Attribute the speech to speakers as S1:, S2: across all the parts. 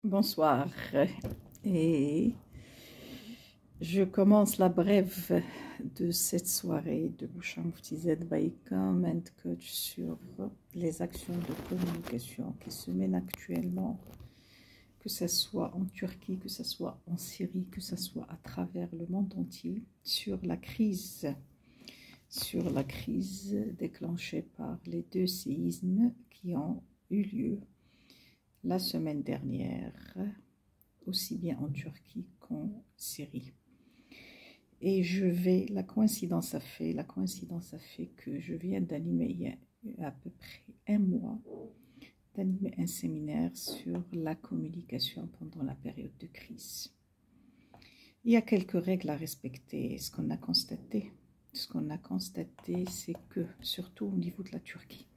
S1: Bonsoir. Et je commence la brève de cette soirée de Boucham Mufti Z by Comment Coach sur les actions de communication qui se mènent actuellement, que ce soit en Turquie, que ce soit en Syrie, que ce soit à travers le monde entier, sur la crise déclenchée par les deux séismes qui ont eu lieu la semaine dernière, aussi bien en Turquie qu'en Syrie. Et la coïncidence a fait que je viens d'animer il y a à peu près un mois, d'animer un séminaire sur la communication pendant la période de crise. Il y a quelques règles à respecter. Ce qu'on a constaté, c'est que, surtout au niveau de la Turquie,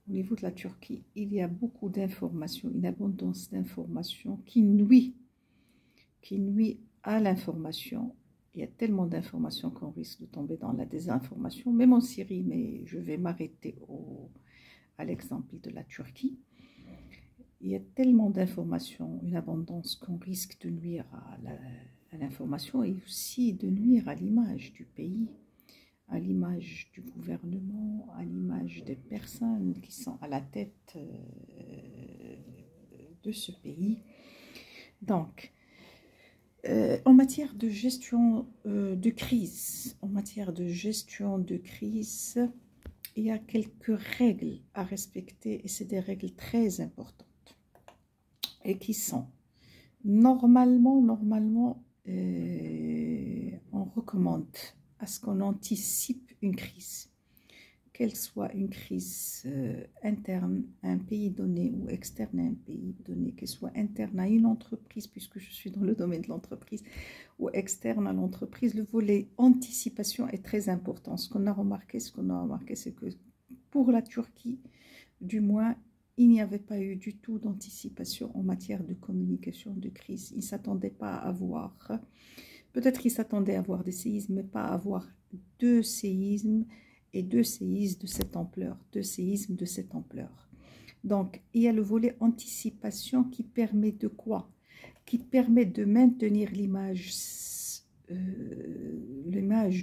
S1: il y a beaucoup d'informations, une abondance d'informations qui nuit à l'information. Il y a tellement d'informations qu'on risque de tomber dans la désinformation, même en Syrie, mais je vais m'arrêter à l'exemple de la Turquie. Il y a tellement d'informations, une abondance qu'on risque de nuire à l'information et aussi de nuire à l'image du pays, à l'image du gouvernement, à l'image des personnes qui sont à la tête de ce pays. Donc, en matière de gestion de crise, il y a quelques règles à respecter et c'est des règles très importantes et qui sont normalement, on recommande à ce qu'on anticipe une crise, qu'elle soit une crise interne à un pays donné ou externe à un pays donné, qu'elle soit interne à une entreprise, puisque je suis dans le domaine de l'entreprise, ou externe à l'entreprise, le volet anticipation est très important. Ce qu'on a remarqué, c'est que pour la Turquie, du moins, il n'y avait pas eu du tout d'anticipation en matière de communication de crise. Ils ne s'attendaient pas à avoir, peut-être qu'ils s'attendaient à avoir des séismes, mais pas à avoir deux séismes de cette ampleur, Donc, il y a le volet anticipation qui permet de quoi? Qui permet de maintenir l'image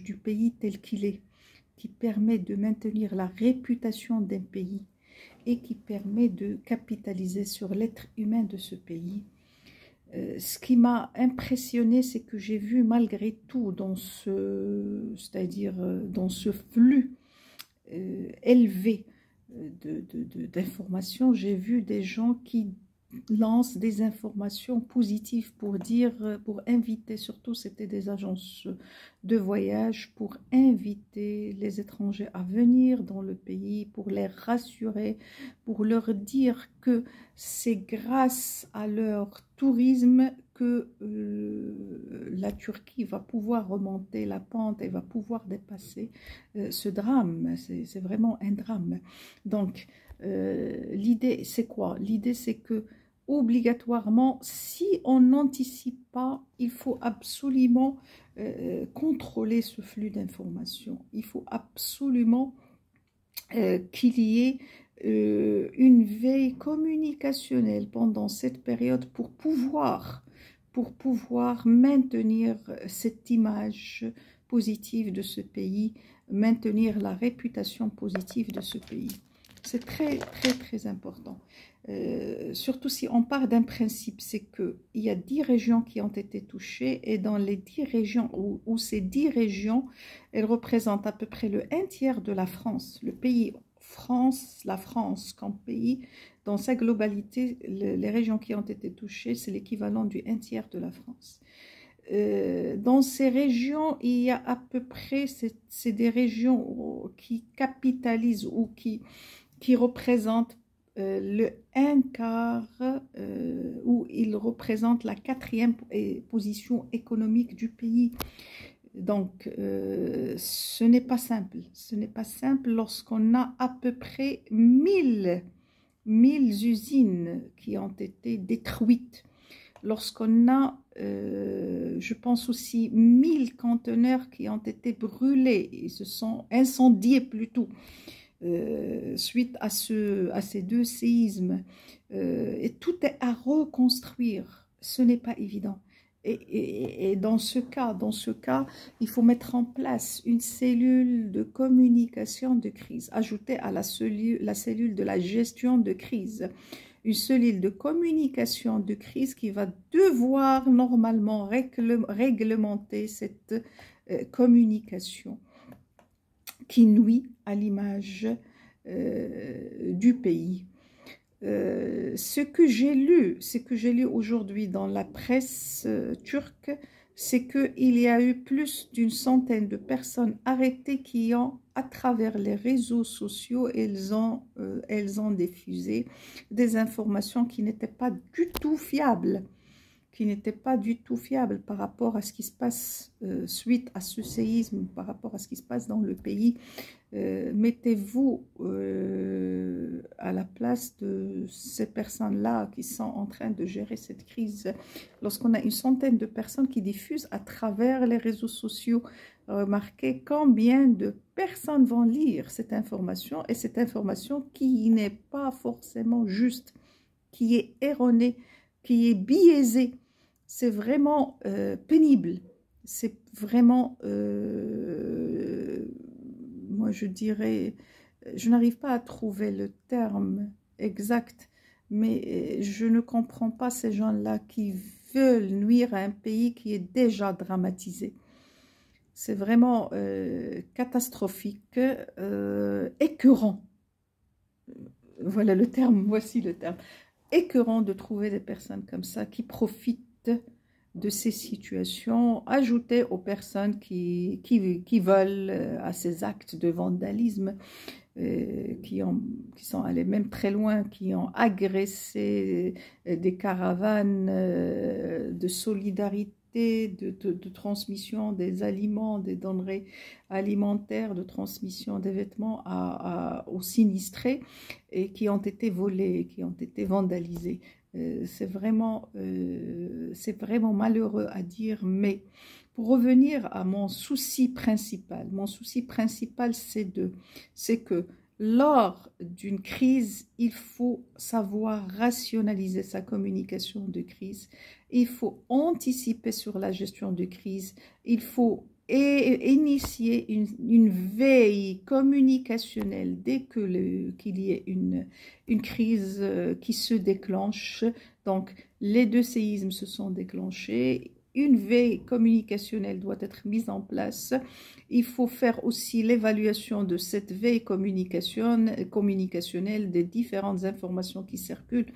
S1: du pays tel qu'il est, qui permet de maintenir la réputation d'un pays et qui permet de capitaliser sur l'être humain de ce pays. Ce qui m'a impressionné, c'est que j'ai vu malgré tout dans ce flux élevé d'informations, j'ai vu des gens qui lancent des informations positives pour inviter, surtout c'était des agences de voyage, pour inviter les étrangers à venir dans le pays, pour les rassurer, pour leur dire que c'est grâce à leur tourisme que la Turquie va pouvoir remonter la pente et va pouvoir dépasser ce drame. C'est vraiment un drame. Donc, l'idée, c'est quoi? L'idée, c'est que obligatoirement, si on n'anticipe pas, il faut absolument contrôler ce flux d'informations. Il faut absolument qu'il y ait une veille communicationnelle pendant cette période pour pouvoir maintenir cette image positive de ce pays, maintenir la réputation positive de ce pays. C'est très, très, très important. Surtout si on part d'un principe, c'est qu'il y a 10 régions qui ont été touchées et dans les 10 régions, où ces 10 régions, elles représentent à peu près le 1/3 de la France, le pays la France comme pays, dans sa globalité, les régions qui ont été touchées, c'est l'équivalent du 1/3 de la France. Dans ces régions, il y a à peu près, c'est des régions qui capitalisent ou qui représentent le 1/4, où ils représentent la 4e position économique du pays. Donc, ce n'est pas simple. Ce n'est pas simple lorsqu'on a à peu près 1000 usines qui ont été détruites. Lorsqu'on a, je pense aussi, 1000 conteneurs qui ont été brûlés, ils se sont incendiés plutôt, suite à ces deux séismes. et tout est à reconstruire. Ce n'est pas évident. Et dans ce cas, il faut mettre en place une cellule de communication de crise, ajoutée à la cellule de la gestion de crise. Une cellule de communication de crise qui va devoir normalement réglementer cette communication qui nuit à l'image du pays. Ce que j'ai lu aujourd'hui dans la presse turque, c'est qu'il y a eu plus d'une centaine de personnes arrêtées qui ont, à travers les réseaux sociaux, elles ont diffusé des informations qui n'étaient pas du tout fiables, par rapport à ce qui se passe suite à ce séisme, par rapport à ce qui se passe dans le pays. Mettez-vous à la place de ces personnes-là qui sont en train de gérer cette crise. Lorsqu'on a une centaine de personnes qui diffusent à travers les réseaux sociaux, remarquez combien de personnes vont lire cette information, et cette information qui n'est pas forcément juste, qui est erronée, qui est biaisée. C'est vraiment pénible. C'est vraiment... moi je dirais, je n'arrive pas à trouver le terme exact, mais je ne comprends pas ces gens-là qui veulent nuire à un pays qui est déjà dramatisé. C'est vraiment catastrophique, écœurant. Voilà le terme, voici le terme. Écœurant de trouver des personnes comme ça qui profitent de ces situations, ajoutées aux personnes qui veulent à ces actes de vandalisme, qui sont allés même très loin, qui ont agressé des caravanes de solidarité, de transmission des aliments, des denrées alimentaires, de transmission des vêtements aux sinistrés, et qui ont été volés, qui ont été vandalisés. C'est vraiment malheureux à dire, mais pour revenir à mon souci principal c'est que lors d'une crise, il faut savoir rationaliser sa communication de crise, il faut anticiper sur la gestion de crise, il faut initier une veille communicationnelle dès qu'il y ait une crise qui se déclenche. Donc, les deux séismes se sont déclenchés. Une veille communicationnelle doit être mise en place. Il faut faire aussi l'évaluation de cette veille communicationnelle, des différentes informations qui circulent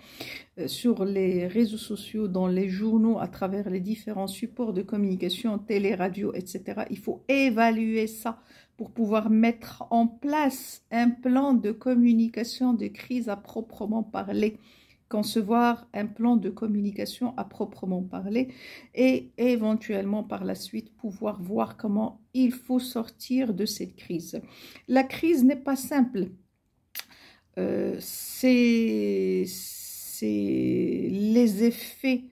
S1: sur les réseaux sociaux, dans les journaux, à travers les différents supports de communication, télé, radio, etc. Il faut évaluer ça pour pouvoir mettre en place un plan de communication de crise à proprement parler, concevoir un plan de communication à proprement parler, et éventuellement par la suite pouvoir voir comment il faut sortir de cette crise. La crise n'est pas simple. C'est les effets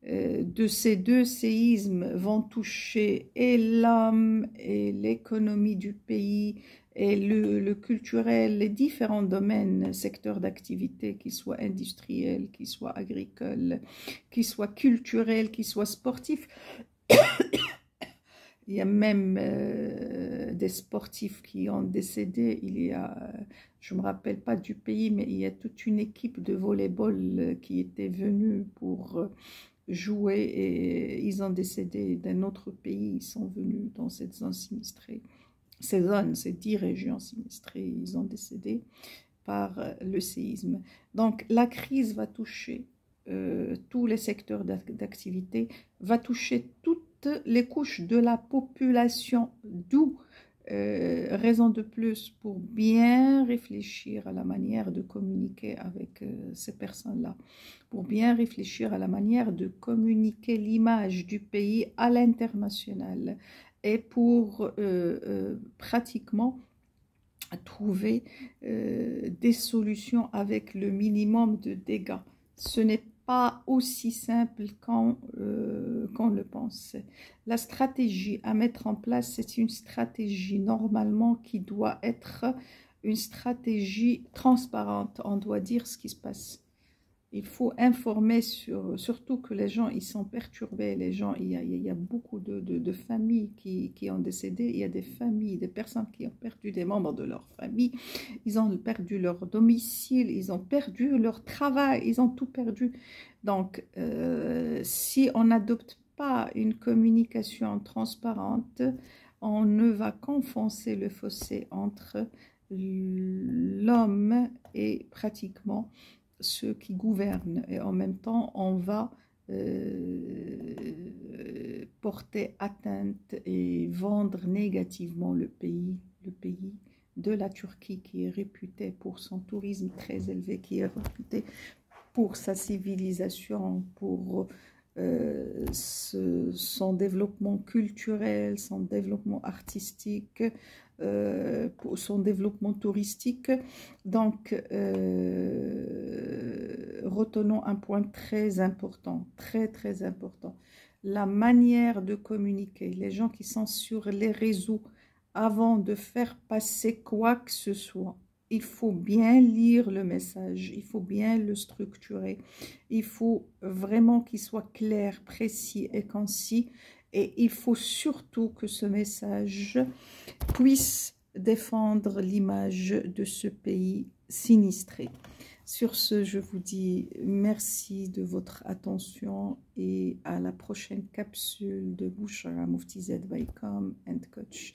S1: de ces deux séismes vont toucher et l'âme et l'économie du pays et le culturel, les différents domaines, secteurs d'activité, qu'ils soient industriels, qu'ils soient agricoles, qu'ils soient culturels, qu'ils soient sportifs. Il y a même des sportifs qui ont décédé. Il y a, je ne me rappelle pas du pays, mais il y a toute une équipe de volleyball qui était venue pour jouer, et ils ont décédé d'un autre pays. Ils sont venus dans cette zone sinistrée. Ces 10 régions sinistrées, ils ont décédé par le séisme. Donc la crise va toucher tous les secteurs d'activité, va toucher toutes les couches de la population, d'où raison de plus pour bien réfléchir à la manière de communiquer avec ces personnes-là, pour bien réfléchir à la manière de communiquer l'image du pays à l'international, et pour pratiquement trouver des solutions avec le minimum de dégâts. Ce n'est pas aussi simple qu'on le pense. La stratégie à mettre en place, c'est une stratégie normalement qui doit être une stratégie transparente. On doit dire ce qui se passe. Il faut informer surtout que les gens, ils sont perturbés. Les gens, il y a beaucoup de familles qui ont décédé. Il y a des familles, des personnes qui ont perdu des membres de leur famille. Ils ont perdu leur domicile, ils ont perdu leur travail, ils ont tout perdu. Donc, si on n'adopte pas une communication transparente, on ne va qu'enfoncer le fossé entre l'homme et pratiquement ceux qui gouvernent. Et en même temps, on va porter atteinte et vendre négativement le pays de la Turquie qui est réputé pour son tourisme très élevé, qui est réputé pour sa civilisation, pour son développement culturel, son développement artistique, pour son développement touristique. Donc, retenons un point très important, très important. La manière de communiquer, les gens qui sont sur les réseaux, avant de faire passer quoi que ce soit, il faut bien lire le message, il faut bien le structurer, il faut vraiment qu'il soit clair, précis et concis, et il faut surtout que ce message puisse défendre l'image de ce pays sinistré. Sur ce, je vous dis merci de votre attention et à la prochaine capsule de Bouchra Moftized by Com and Coach.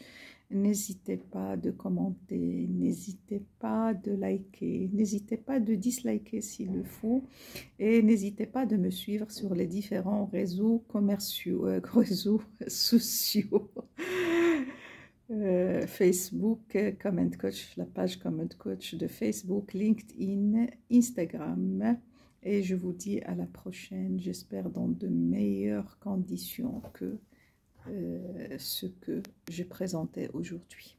S1: N'hésitez pas de commenter, n'hésitez pas de liker, n'hésitez pas de disliker s'il le faut, et n'hésitez pas de me suivre sur les différents réseaux commerciaux, réseaux sociaux. Facebook, Comment Coach, la page Comment Coach de Facebook, LinkedIn, Instagram. Et je vous dis à la prochaine, j'espère dans de meilleures conditions que ce que j'ai présenté aujourd'hui.